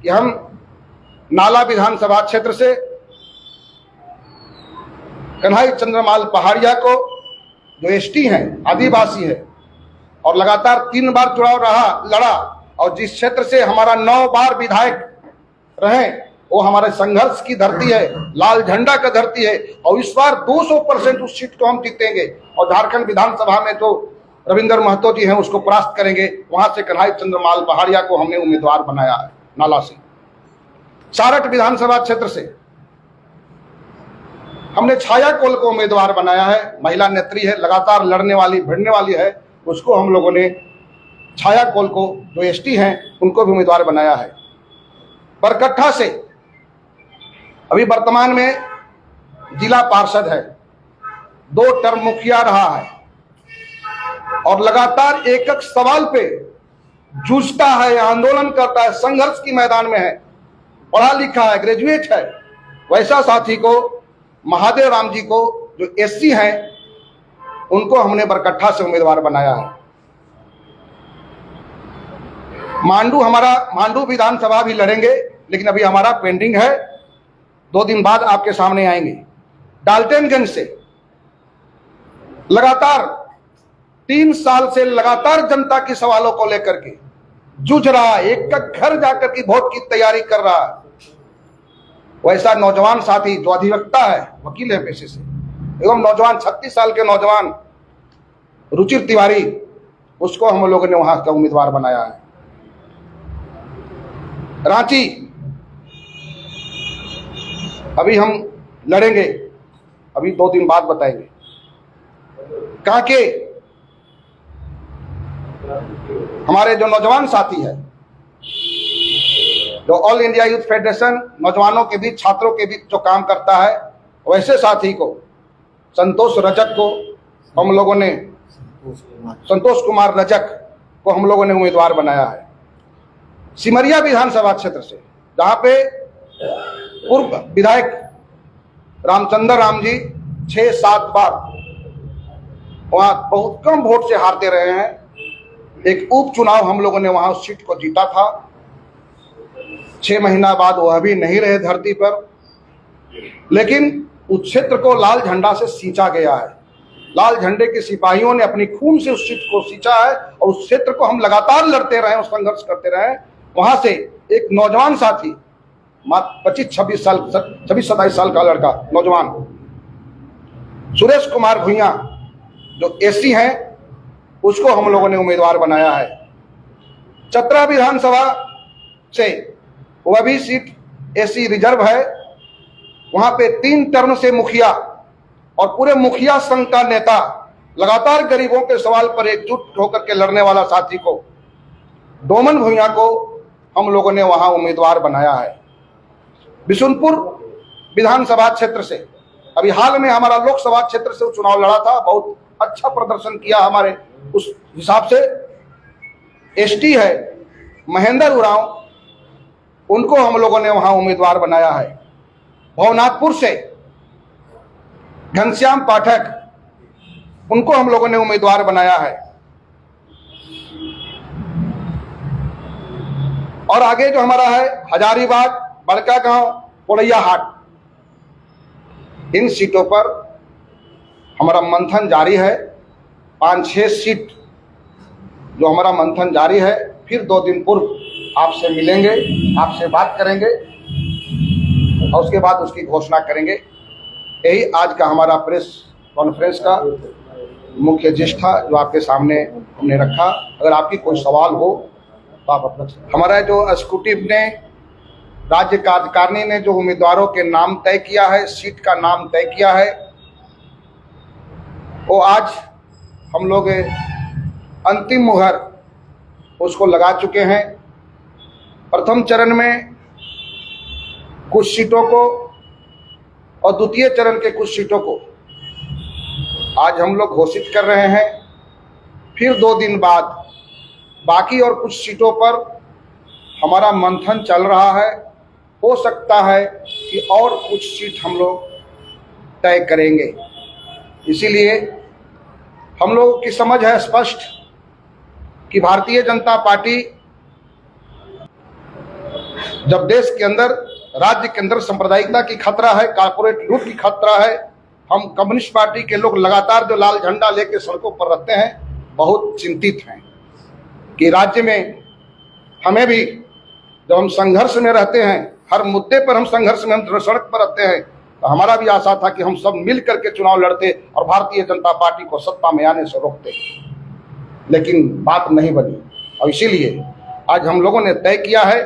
कि हम नाला विधानसभा क्षेत्र से कन्हई चंद्रमाल पहाड़िया को, जो एसटी हैं, आदिवासी है, और लगातार 3 बार चुनाव लड़ा, और जिस क्षेत्र से हमारा 9 बार विधायक रहे, वो हमारे संघर्ष की धरती है, लाल झंडा का धरती है, और इस बार 200% उस सीट को हम जीतेंगे और झारखंड विधानसभा में जो रविंद्र महतो जी हैं उसको परास्त करेंगे। वहां से कन्हई चंद्रमाल पहाड़िया को हमने उम्मीदवार बनाया है। नाला से सारठ विधानसभा क्षेत्र से हमने छाया कोल को उम्मीदवार बनाया है। महिला नेत्री है, लगातार लड़ने वाली, भिड़ने वाली है, उसको हम लोगों ने छाया कोल को, जो एसटी हैं, उनको भी उम्मीदवार बनाया है। बरकट्ठा से अभी वर्तमान में जिला पार्षद है, 2 टर्म मुखिया रहा है, और लगातार एक एक सवाल पे जूझता है, आंदोलन करता है, संघर्ष की मैदान में है, पढ़ा लिखा है, ग्रेजुएट है। वैसा साथी को, महादेव राम जी को, जो एससी हैं, उनको हमने बरकट्ठा से उम्मीदवार बनाया है। मांडू विधानसभा भी लड़ेंगे, लेकिन अभी हमारा पेंडिंग है, 2 दिन बाद आपके सामने आएंगे। डाल्टनगंज से लगातार 3 साल से लगातार जनता के सवालों को लेकर के जूझ रहा है, एक घर जाकर के वोट की तैयारी कर रहा है। वैसा नौजवान साथी जो अधिवक्ता है, वकील है पेशे से, एवं नौजवान 36 साल के नौजवान रुचिर तिवारी, उसको हम लोगों ने वहां का उम्मीदवार बनाया है। रांची अभी हम लड़ेंगे, अभी 2 दिन बाद बताएंगे। कांके हमारे जो नौजवान साथी है, जो ऑल इंडिया यूथ फेडरेशन नौजवानों के बीच, छात्रों के बीच जो काम करता है, वैसे साथी को, संतोष रजक को हम लोगों ने, संतोष कुमार रजक को हम लोगों ने उम्मीदवार बनाया है। सिमरिया विधानसभा क्षेत्र से, जहां पे पूर्व विधायक रामचंद्र राम जी 6-7 बार वहां बहुत कम वोट से हारते रहे हैं। एक उपचुनाव हम लोगों ने वहां उस सीट को जीता था। 6 महीना बाद वह भी नहीं रहे धरती पर, लेकिन उस क्षेत्र को लाल झंडा से सींचा गया है। लाल झंडे के सिपाहियों ने अपनी खून से उस सीट को सींचा है, और उस क्षेत्र को हम लगातार लड़ते रहे और संघर्ष करते रहे। वहां से एक नौजवान साथी, 25-26 साल, 26-27 साल का लड़का नौजवान सुरेश कुमार भुइया, जो एससी हैं, उसको हम लोगों ने उम्मीदवार बनाया है। चतरा विधानसभा से वह भी सीट एससी रिजर्व है। वहां पे 3 टर्म से मुखिया और पूरे मुखिया संघ का नेता, लगातार गरीबों के सवाल पर एकजुट होकर के लड़ने वाला साथी को, डोमन भुइया को हम लोगों ने वहां उम्मीदवार बनाया है। बिशुनपुर विधानसभा क्षेत्र से अभी हाल में हमारा लोकसभा क्षेत्र से चुनाव लड़ा था, बहुत अच्छा प्रदर्शन किया हमारे उस हिसाब से। एसटी है महेंद्र उरांव, उनको हम लोगों ने वहां उम्मीदवार बनाया है। भवनाथपुर से घनश्याम पाठक, उनको हम लोगों ने उम्मीदवार बनाया है। और आगे जो हमारा है हजारीबाग, बड़कागांव, पोड़ैयाहाट, इन सीटों पर हमारा मंथन जारी है। 5-6 सीट जो हमारा मंथन जारी है। फिर 2 दिन पूर्व आपसे मिलेंगे, आपसे बात करेंगे, और उसके बाद उसकी घोषणा करेंगे। यही आज का हमारा प्रेस कॉन्फ्रेंस का मुख्य जिस्ट था, जो आपके सामने हमने रखा। अगर आपकी कोई सवाल हो तो आप अपना, हमारा जो एग्जीक्यूटिव ने, राज्य कार्यकारिणी ने जो उम्मीदवारों के नाम तय किया है, सीट का नाम तय किया है, वो आज हम लोग अंतिम मुहर उसको लगा चुके हैं। प्रथम चरण में कुछ सीटों को और द्वितीय चरण के कुछ सीटों को आज हम लोग घोषित कर रहे हैं। फिर 2 दिन बाद बाकी और कुछ सीटों पर हमारा मंथन चल रहा है। हो सकता है कि और कुछ सीट हम लोग तय करेंगे। इसीलिए हम लोगों की समझ है स्पष्ट कि भारतीय जनता पार्टी जब देश के अंदर, राज्य के अंदर सांप्रदायिकता की खतरा है, कारपोरेट लूट की खतरा है, हम कम्युनिस्ट पार्टी के लोग लगातार जो लाल झंडा लेके सड़कों पर रहते हैं, बहुत चिंतित हैं कि राज्य में हमें भी, जब हम संघर्ष में रहते हैं, हर मुद्दे पर हम संघर्ष में, हम सड़क पर रहते हैं, तो हमारा भी आशा था कि हम सब मिल करके चुनाव लड़ते और भारतीय जनता पार्टी को सत्ता में आने से रोकते, लेकिन बात नहीं बनी। और इसीलिए आज हम लोगों ने तय किया है